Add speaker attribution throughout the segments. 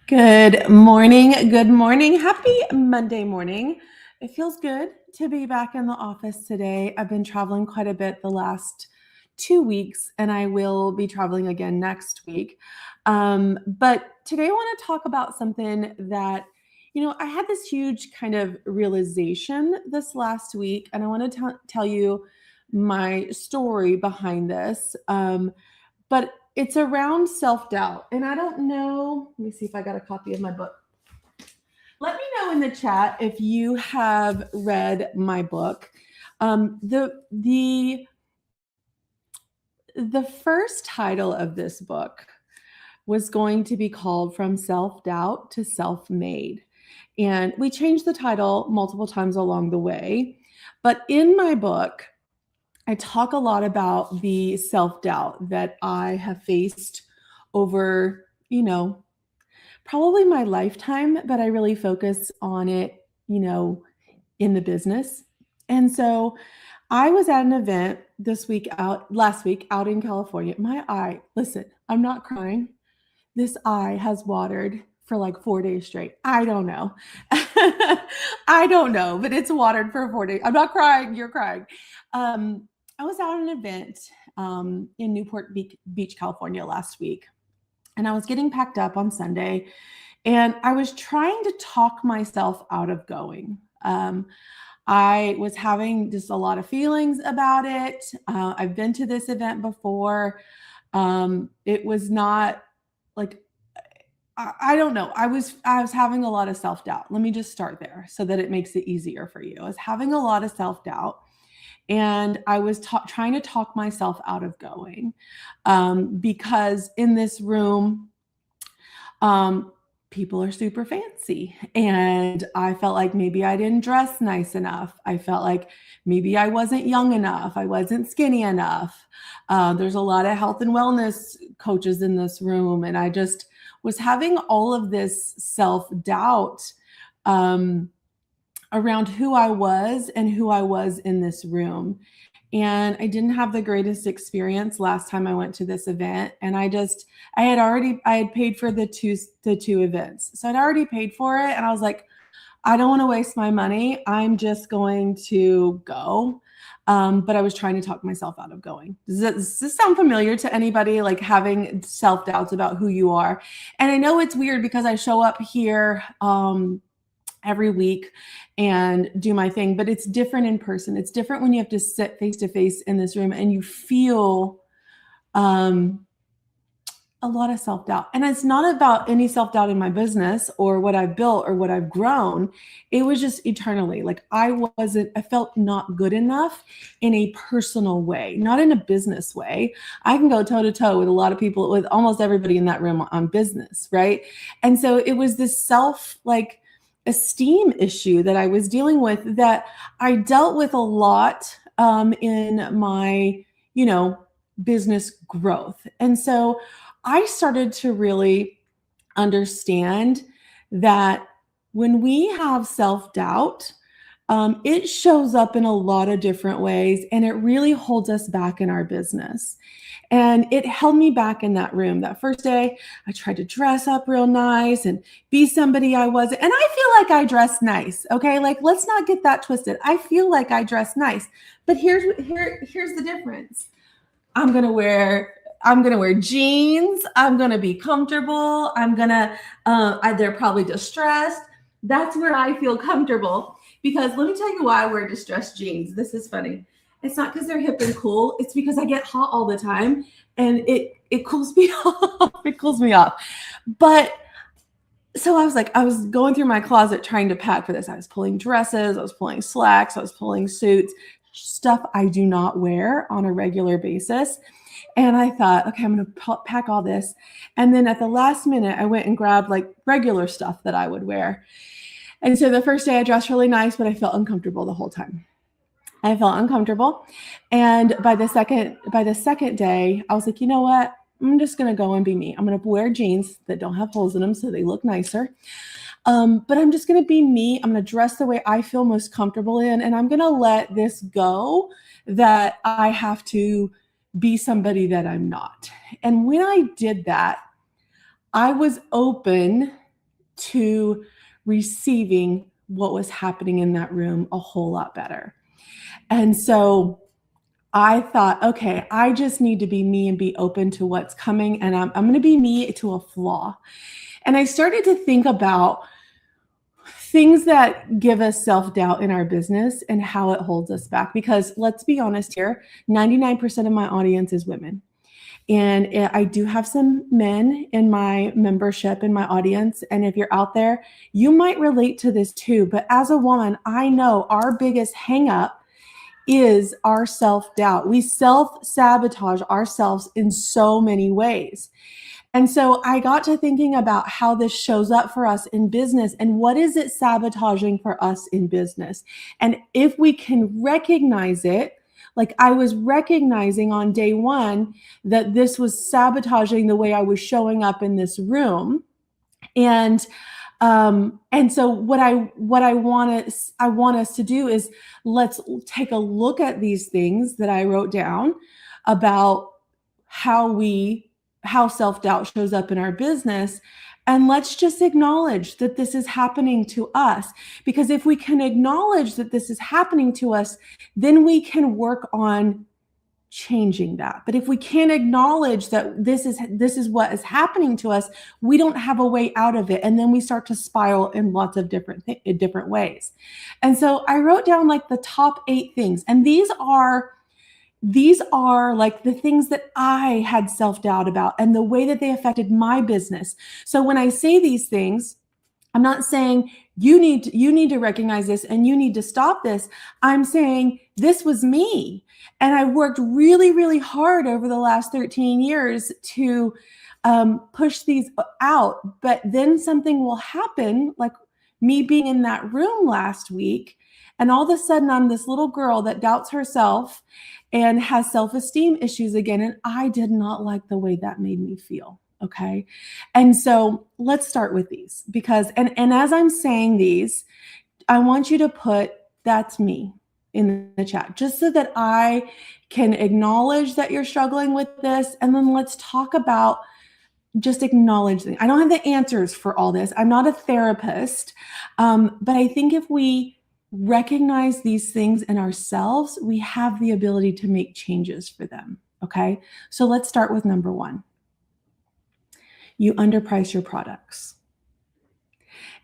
Speaker 1: Good morning. Good morning. Happy Monday morning. It feels good to be back in the office today. I've been traveling quite a bit the last 2 weeks, and I will be traveling again next week. But today I want to talk about something that, I had this huge kind of realization this last week, and I want to tell you my story behind this. But it's around self-doubt. And I don't know, let me see if I got a copy of my book. Let me know in the chat if you have read my book. The first title of this book was going to be called From Self-Doubt to Self-Made. And we changed the title multiple times along the way. But in my book, I talk a lot about the self-doubt that I have faced over, probably my lifetime, but I really focus on it, in the business. And so I was at an event last week out in California. My eye, listen, I'm not crying. This eye has watered for like 4 days straight. I don't know. I don't know, but it's watered for 4 days. I'm not crying. You're crying. I was out at an event in Newport Beach, California last week, and I was getting packed up on Sunday, and I was trying to talk myself out of going. I was having just a lot of feelings about it. I've been to this event before. It was not like, I don't know. I was having a lot of self-doubt. Let me just start there so that it makes it easier for you. I was having a lot of self-doubt. And I was trying to talk myself out of going because in this room, people are super fancy. And I felt like maybe I didn't dress nice enough. I felt like maybe I wasn't young enough. I wasn't skinny enough. There's a lot of health and wellness coaches in this room. And I just was having all of this self-doubt around who I was and who I was in this room. And I didn't have the greatest experience last time I went to this event. And I had paid for the two events. So I'd already paid for it. And I was like, I don't want to waste my money. I'm just going to go. But I was trying to talk myself out of going. Does this sound familiar to anybody, like having self-doubts about who you are? And I know it's weird because I show up here every week and do my thing, but it's different in person. It's different when you have to sit face to face in this room and you feel a lot of self-doubt. And it's not about any self-doubt in my business or what I've built or what I've grown. It was just eternally like I felt not good enough in a personal way, not in a business way. I can go toe to toe with a lot of people, with almost everybody in that room on business, right? And so it was this esteem issue that I was dealing with that I dealt with a lot in my, business growth. And so I started to really understand that when we have self-doubt, it shows up in a lot of different ways, and it really holds us back in our business. And it held me back in that room. That first day, I tried to dress up real nice and be somebody I wasn't. And I feel like I dress nice, okay? Like, let's not get that twisted. I feel like I dress nice. But here's the difference. I'm gonna wear jeans. I'm gonna be comfortable. They're probably distressed. That's where I feel comfortable. Because let me tell you why I wear distressed jeans. This is funny. It's not because they're hip and cool. It's because I get hot all the time and it cools me off. It cools me off. But so I was going through my closet trying to pack for this. I was pulling dresses, I was pulling slacks, I was pulling suits, stuff I do not wear on a regular basis. And I thought, okay, I'm going to pack all this. And then at the last minute, I went and grabbed like regular stuff that I would wear. And so the first day I dressed really nice, but I felt uncomfortable the whole time. I felt uncomfortable. And by the second day, I was like, you know what? I'm just going to go and be me. I'm going to wear jeans that don't have holes in them so they look nicer. But I'm just going to be me. I'm going to dress the way I feel most comfortable in. And I'm going to let this go that I have to be somebody that I'm not. And when I did that, I was open to receiving what was happening in that room a whole lot better. And so I thought, okay, I just need to be me and be open to what's coming. And I'm going to be me to a flaw. And I started to think about things that give us self-doubt in our business and how it holds us back. Because let's be honest here, 99% of my audience is women. And I do have some men in my membership, in my audience. And if you're out there, you might relate to this too. But as a woman, I know our biggest hang up is our self-doubt. We self-sabotage ourselves in so many ways. And so I got to thinking about how this shows up for us in business and what is it sabotaging for us in business. And if we can recognize it, like I was recognizing on day one that this was sabotaging the way I was showing up in this room. And so what I want us to do is let's take a look at these things that I wrote down about how self-doubt shows up in our business. And let's just acknowledge that this is happening to us. Because if we can acknowledge that this is happening to us, then we can work on changing that. But if we can't acknowledge that this is what is happening to us, we don't have a way out of it. And then we start to spiral in lots of different ways. And so I wrote down like the top 8 things. And these are like the things that I had self-doubt about and the way that they affected my business. So when I say these things, I'm not saying you need to recognize this and you need to stop this. I'm saying this was me. And I worked really, really hard over the last 13 years to push these out. But then something will happen, like me being in that room last week. And all of a sudden, I'm this little girl that doubts herself and has self-esteem issues again. And I did not like the way that made me feel. Okay. And so let's start with these because, and as I'm saying these, I want you to put that's me in the chat just so that I can acknowledge that you're struggling with this. And then let's talk about just acknowledging. I don't have the answers for all this. I'm not a therapist. But I think if we recognize these things in ourselves, we have the ability to make changes for them. Okay. So let's start with number 1. You underprice your products.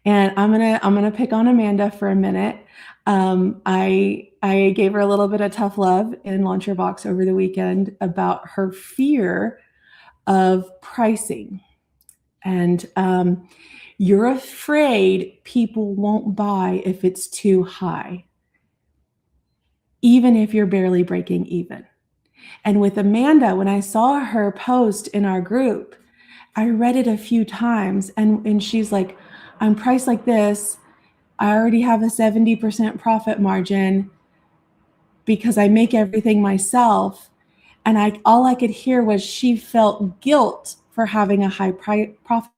Speaker 1: And I'm gonna pick on Amanda for a minute. I gave her a little bit of tough love in Launch Your Box over the weekend about her fear of pricing. And you're afraid people won't buy if it's too high, even if you're barely breaking even. And with Amanda, when I saw her post in our group, I read it a few times and she's like, I'm priced like this. I already have a 70% profit margin because I make everything myself. And all I could hear was she felt guilt for having a high profit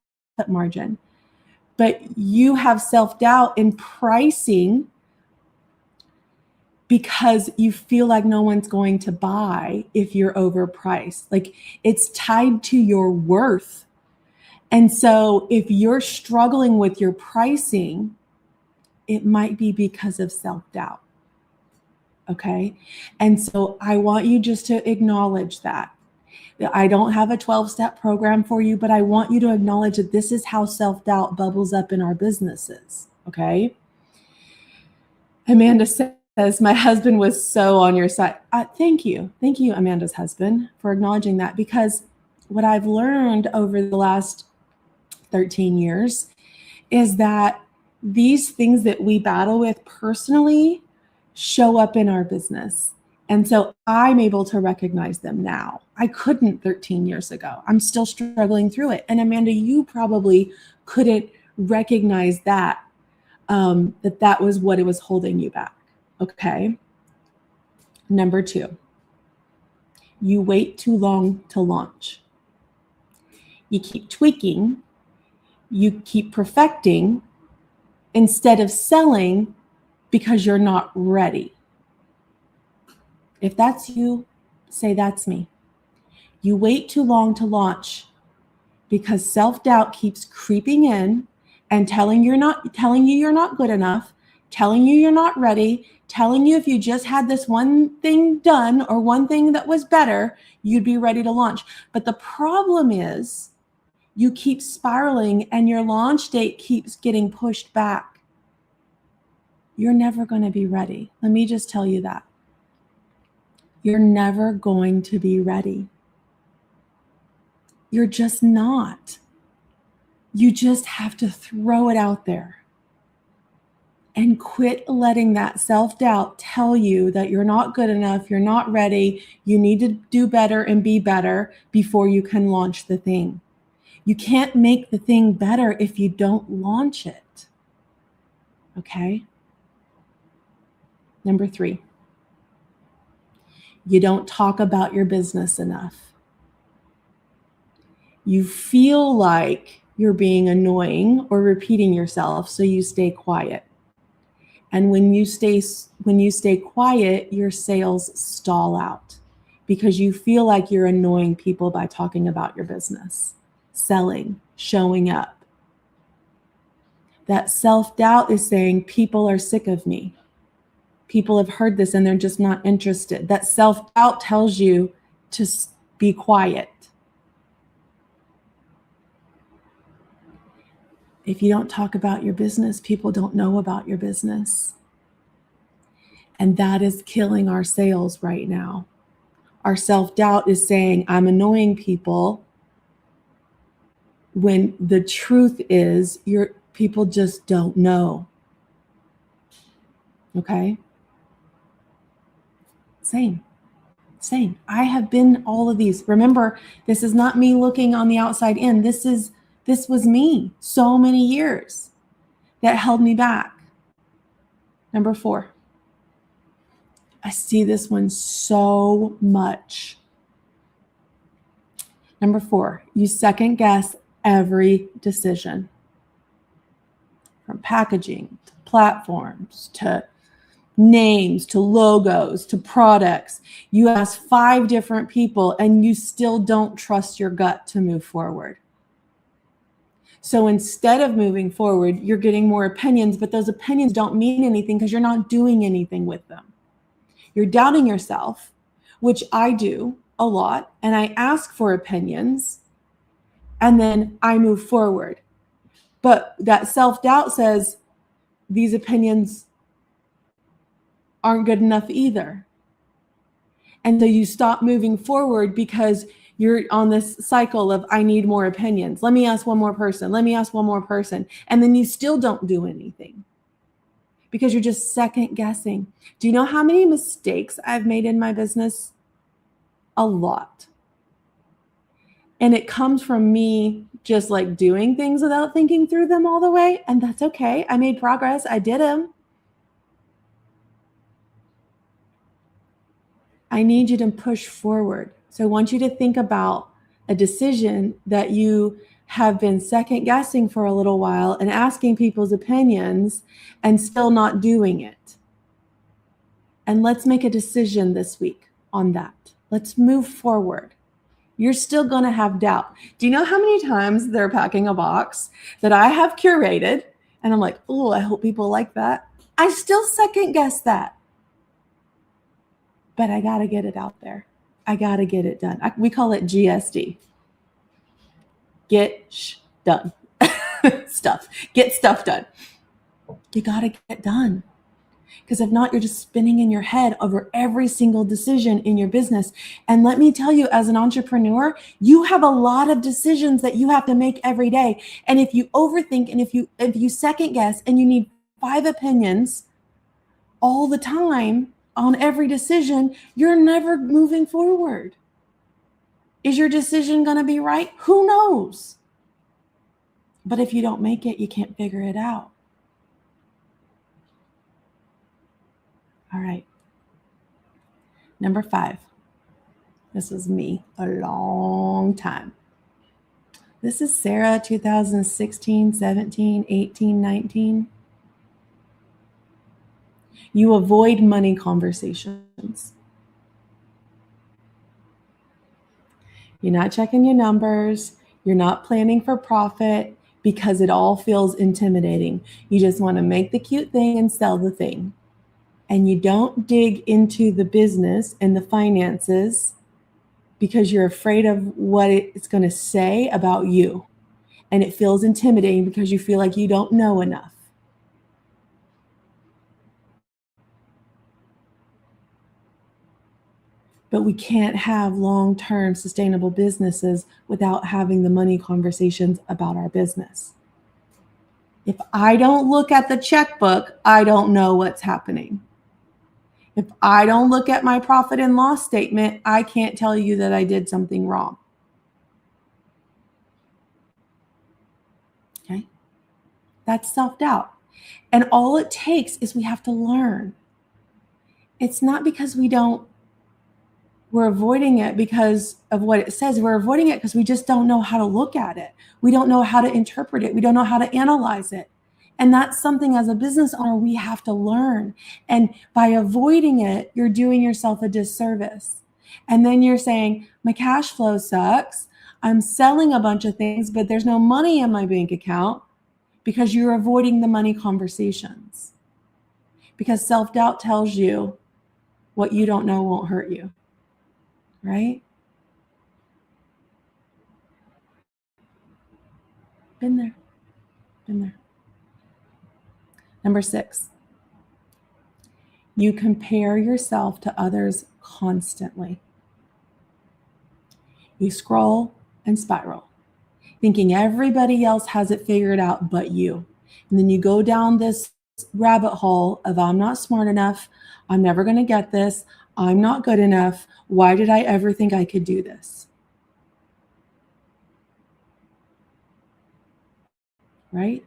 Speaker 1: margin. But you have self-doubt in pricing because you feel like no one's going to buy if you're overpriced. Like it's tied to your worth. And so if you're struggling with your pricing, it might be because of self-doubt. Okay. And so I want you just to acknowledge that. I don't have a 12-step program for you, but I want you to acknowledge that this is how self-doubt bubbles up in our businesses. Okay. Amanda says, my husband was so on your side. Thank you. Thank you, Amanda's husband, for acknowledging that, because what I've learned over the last 13 years is that these things that we battle with personally show up in our business. And so I'm able to recognize them now. I couldn't 13 years ago. I'm still struggling through it. And Amanda, you probably couldn't recognize that, that was what it was holding you back. Okay. Number 2, you wait too long to launch. You keep tweaking, you keep perfecting instead of selling because you're not ready. If that's you, say that's me. You wait too long to launch because self-doubt keeps creeping in and telling you you're not good enough, telling you you're not ready, telling you if you just had this one thing done or one thing that was better, you'd be ready to launch. But the problem is you keep spiraling and your launch date keeps getting pushed back. You're never going to be ready. Let me just tell you that. You're never going to be ready. You're just not. You just have to throw it out there and quit letting that self-doubt tell you that you're not good enough, you're not ready, you need to do better and be better before you can launch the thing. You can't make the thing better if you don't launch it. Okay? Number 3, you don't talk about your business enough. You feel like you're being annoying or repeating yourself, so you stay quiet. And when you stay quiet, your sales stall out because you feel like you're annoying people by talking about your business, selling, showing up. That self-doubt is saying people are sick of me. People have heard this and they're just not interested. That self-doubt tells you to be quiet. If you don't talk about your business, people don't know about your business. And that is killing our sales right now. Our self-doubt is saying, I'm annoying people, when the truth is, people just don't know. Okay? Same. I have been all of these. Remember, this is not me looking on the outside in. This was me so many years that held me back. Number 4. I see this one so much. Number 4, you second guess every decision. From packaging to platforms to names to logos to products. You ask 5 different people and you still don't trust your gut to move forward. So instead of moving forward, you're getting more opinions, but those opinions don't mean anything because you're not doing anything with them. You're doubting yourself, which I do a lot, and I ask for opinions, and then I move forward. But that self-doubt says these opinions aren't good enough either. And so you stop moving forward because you're on this cycle of, I need more opinions. Let me ask one more person. Let me ask one more person. And then you still don't do anything because you're just second guessing. Do you know how many mistakes I've made in my business? A lot. And it comes from me just like doing things without thinking through them all the way. And that's okay. I made progress. I did them. I need you to push forward. So I want you to think about a decision that you have been second guessing for a little while and asking people's opinions and still not doing it. And let's make a decision this week on that. Let's move forward. You're still going to have doubt. Do you know how many times they're packing a box that I have curated and I'm like, oh, I hope people like that. I still second guess that. But I got to get it out there. I got to get it done. We call it GSD. Get done. Stuff. Get stuff done. You got to get done. Because if not, you're just spinning in your head over every single decision in your business. And let me tell you, as an entrepreneur, you have a lot of decisions that you have to make every day. And if you overthink and if you second guess and you need 5 opinions all the time on every decision, you're never moving forward. Is your decision going to be right? Who knows? But if you don't make it, you can't figure it out. All right. Number 5. This was me a long time. This is Sarah, 2016, 17, 18, 19. You avoid money conversations. You're not checking your numbers. You're not planning for profit because it all feels intimidating. You just want to make the cute thing and sell the thing. And you don't dig into the business and the finances because you're afraid of what it's going to say about you. And it feels intimidating because you feel like you don't know enough. But we can't have long-term sustainable businesses without having the money conversations about our business. If I don't look at the checkbook, I don't know what's happening. If I don't look at my profit and loss statement, I can't tell you that I did something wrong. Okay? That's self-doubt. And all it takes is we have to learn. It's not because we're avoiding it because of what it says. We're avoiding it because we just don't know how to look at it. We don't know how to interpret it. We don't know how to analyze it. And that's something as a business owner we have to learn. And by avoiding it, you're doing yourself a disservice. And then you're saying, my cash flow sucks. I'm selling a bunch of things, but there's no money in my bank account because you're avoiding the money conversations. Because self-doubt tells you what you don't know won't hurt you. Right? Been there. Been there. Number 6, you compare yourself to others constantly. You scroll and spiral, thinking everybody else has it figured out but you. And then you go down this rabbit hole of I'm not smart enough, I'm never going to get this, I'm not good enough, why did I ever think I could do this? Right?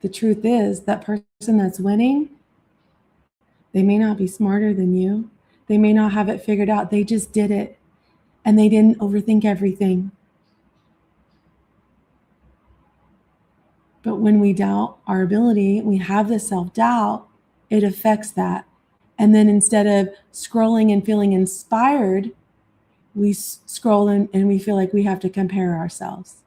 Speaker 1: The truth is that person that's winning, they may not be smarter than you. They may not have it figured out. They just did it. And they didn't overthink everything. But when we doubt our ability, we have this self-doubt, it affects that. And then instead of scrolling and feeling inspired, we scroll and we feel like we have to compare ourselves.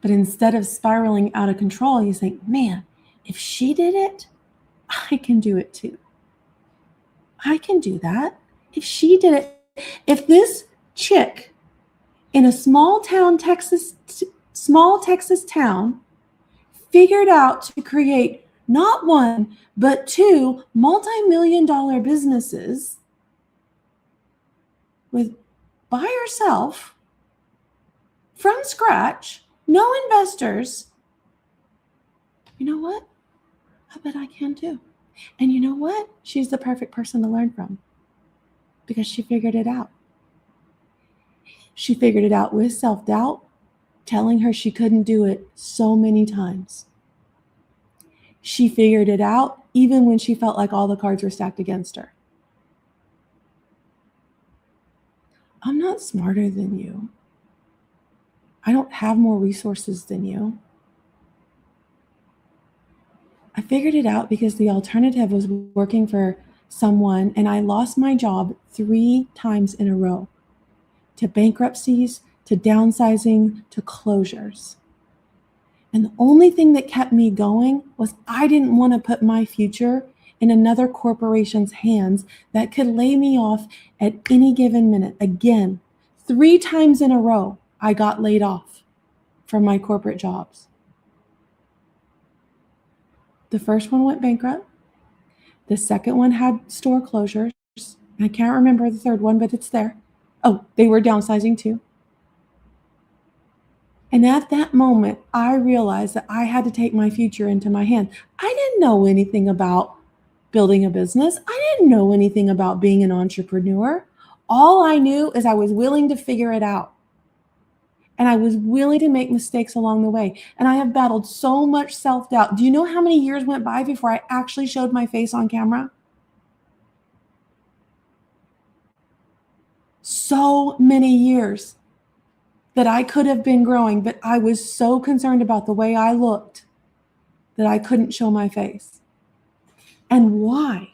Speaker 1: But instead of spiraling out of control, you think, man, if she did it, I can do it too. I can do that. If she did it, if this chick in a small Texas town figured out to create not one, but 2 multi-million-dollar businesses by herself from scratch, no investors, you know what? I bet I can too. And you know what? She's the perfect person to learn from because she figured it out. She figured it out with self-doubt, telling her she couldn't do it so many times. She figured it out even when she felt like all the cards were stacked against her. I'm not smarter than you. I don't have more resources than you. I figured it out because the alternative was working for someone, and I lost my job 3 times in a row, to bankruptcies, to downsizing, to closures. And the only thing that kept me going was I didn't want to put my future in another corporation's hands that could lay me off at any given minute. Again, 3 times in a row, I got laid off from my corporate jobs. The first one went bankrupt. The second one had store closures. I can't remember the third one, but it's there. Oh, they were downsizing too. And at that moment, I realized that I had to take my future into my hand. I didn't know anything about building a business. I didn't know anything about being an entrepreneur. All I knew is I was willing to figure it out. And I was willing to make mistakes along the way. And I have battled so much self-doubt. Do you know how many years went by before I actually showed my face on camera? So many years that I could have been growing, but I was so concerned about the way I looked that I couldn't show my face. And why?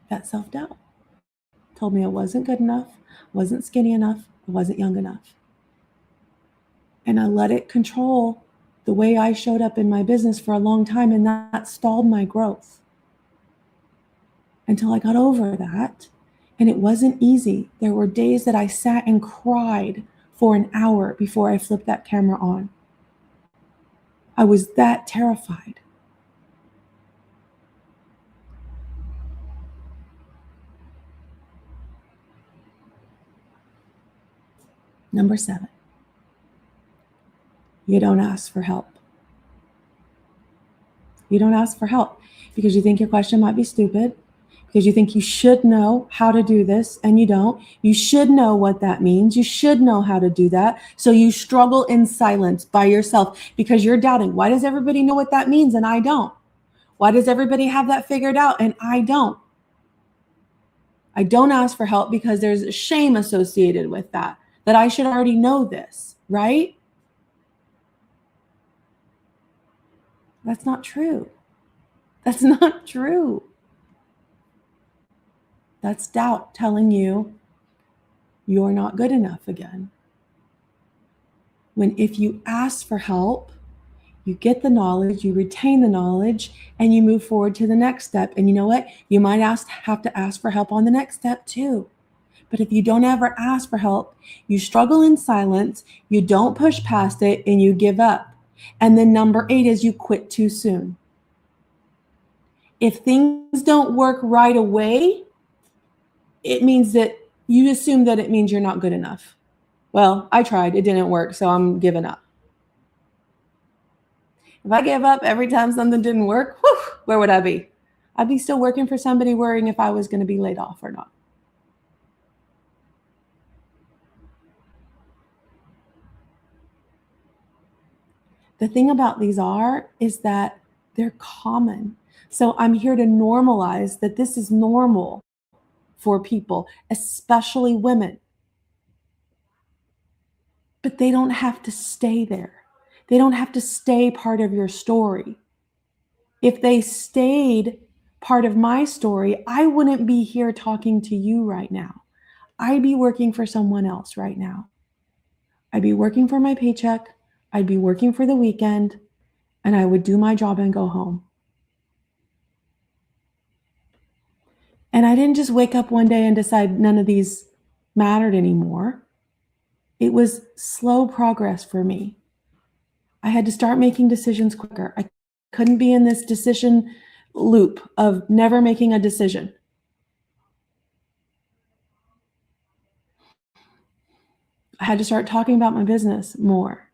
Speaker 1: That self-doubt. told me I wasn't good enough, wasn't skinny enough, I wasn't young enough. And I let it control the way I showed up in my business for a long time, and that stalled my growth until I got over that. And it wasn't easy. There were days that I sat and cried for an hour before I flipped that camera on. I was that terrified. Number 7, you don't ask for help. You don't ask for help because you think your question might be stupid, because you think you should know how to do this and you don't. You should know what that means. You should know how to do that. So you struggle in silence by yourself because you're doubting. Why does everybody know what that means and I don't? Why does everybody have that figured out and I don't? I don't ask for help because there's shame associated with that I should already know this, right? That's not true. That's not true. That's doubt telling you you're not good enough again. When if you ask for help, you get the knowledge, you retain the knowledge, and you move forward to the next step. And you know what? You might have to ask for help on the next step too. But if you don't ever ask for help, you struggle in silence, you don't push past it, and you give up. And then number 8 is you quit too soon. If things don't work right away, it means that you assume that it means you're not good enough. Well, I tried, it didn't work, so I'm giving up. If I gave up every time something didn't work, where would I be? I'd be still working for somebody worrying if I was going to be laid off or not. The thing about these is that they're common. So I'm here to normalize that this is normal for people, especially women. But they don't have to stay there. They don't have to stay part of your story. If they stayed part of my story, I wouldn't be here talking to you right now. I'd be working for someone else right now. I'd be working for my paycheck. I'd be working for the weekend, and I would do my job and go home. And I didn't just wake up one day and decide none of these mattered anymore. It was slow progress for me. I had to start making decisions quicker. I couldn't be in this decision loop of never making a decision. I had to start talking about my business more.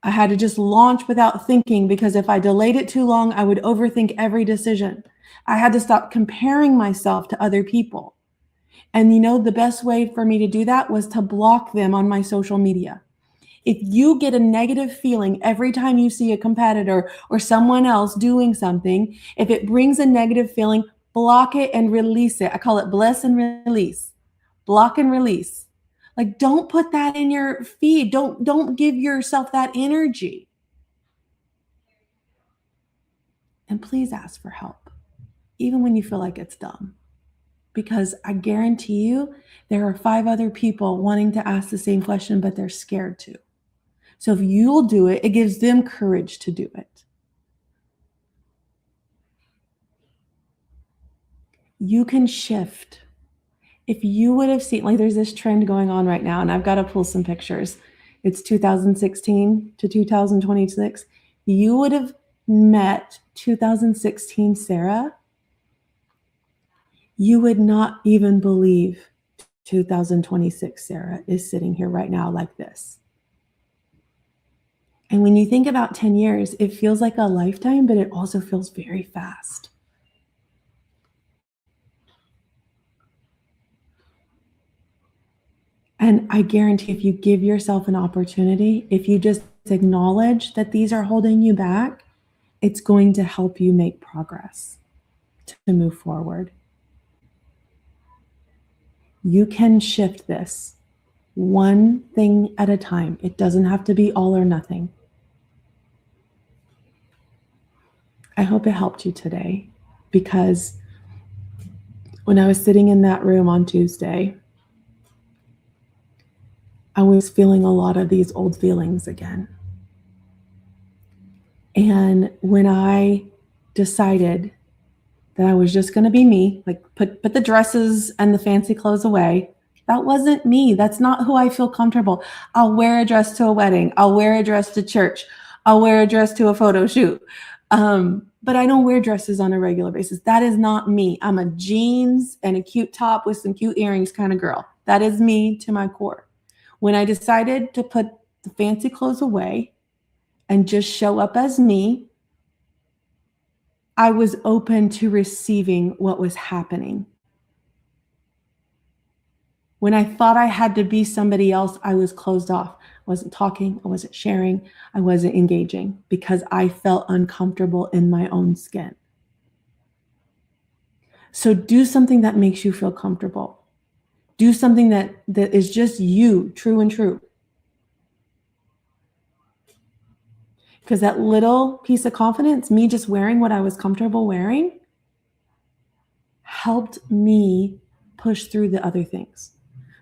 Speaker 1: I had to just launch without thinking, because if I delayed it too long, I would overthink every decision. I had to stop comparing myself to other people. And the best way for me to do that was to block them on my social media. If you get a negative feeling every time you see a competitor or someone else doing something, if it brings a negative feeling, block it and release it. I call it bless and release. Block and release. Like, don't put that in your feed. Don't give yourself that energy. And please ask for help, even when you feel like it's dumb. Because I guarantee you, there are 5 other people wanting to ask the same question, but they're scared to. So if you'll do it, it gives them courage to do it. You can shift. If you would have seen, like, there's this trend going on right now, and I've got to pull some pictures. It's 2016 to 2026. You would have met 2016 Sarah. You would not even believe 2026 Sarah is sitting here right now like this. And when you think about 10 years, it feels like a lifetime, but it also feels very fast. And I guarantee if you give yourself an opportunity, if you just acknowledge that these are holding you back, it's going to help you make progress to move forward. You can shift this one thing at a time. It doesn't have to be all or nothing. I hope it helped you today, because When I was sitting in that room on Tuesday, I was feeling a lot of these old feelings again. And when I decided that I was just going to be me, like put the dresses and the fancy clothes away, that wasn't me. That's not who I feel comfortable. I'll wear a dress to a wedding. I'll wear a dress to church. I'll wear a dress to a photo shoot. But I don't wear dresses on a regular basis. That is not me. I'm a jeans and a cute top with some cute earrings kind of girl. That is me to my core. When I decided to put the fancy clothes away and just show up as me, I was open to receiving what was happening. When I thought I had to be somebody else, I was closed off. I wasn't talking, I wasn't sharing, I wasn't engaging because I felt uncomfortable in my own skin. So do something that makes you feel comfortable. Do something that is just you, true and true. Because that little piece of confidence, me just wearing what I was comfortable wearing, helped me push through the other things.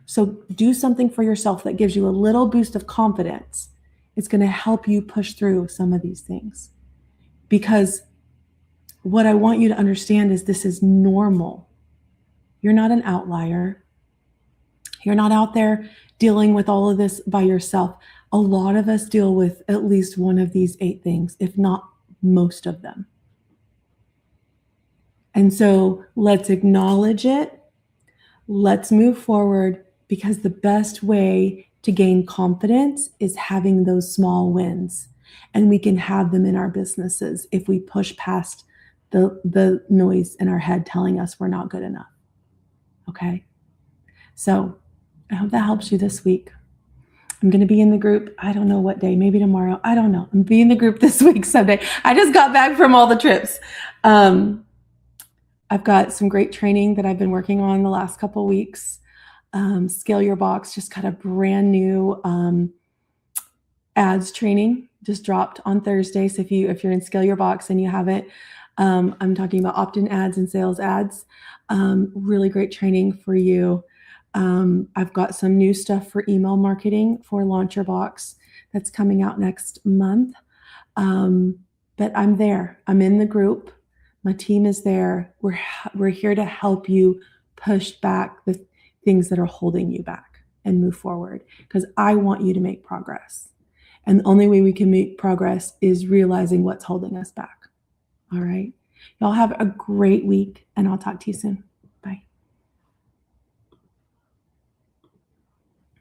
Speaker 1: So do something for yourself that gives you a little boost of confidence. It's going to help you push through some of these things. Because what I want you to understand is this is normal. You're not an outlier. You're not out there dealing with all of this by yourself. A lot of us deal with at least one of these 8 things, if not most of them. And so let's acknowledge it. Let's move forward, because the best way to gain confidence is having those small wins. And we can have them in our businesses if we push past the noise in our head telling us we're not good enough. Okay? So I hope that helps you this week. I'm going to be in the group. I don't know what day, maybe tomorrow. I don't know. I'm being in the group this week, Sunday. I just got back from all the trips. I've got some great training that I've been working on the last couple of weeks. Scale Your Box just got a brand new ads training, just dropped on Thursday. So if you're in Scale Your Box and you haven't, I'm talking about opt-in ads and sales ads. Really great training for you. I've got some new stuff for email marketing for Launch Your Box that's coming out next month. But I'm there. I'm in the group. My team is there. We're here to help you push back the things that are holding you back and move forward, because I want you to make progress. And the only way we can make progress is realizing what's holding us back. All right. Y'all have a great week, and I'll talk to you soon.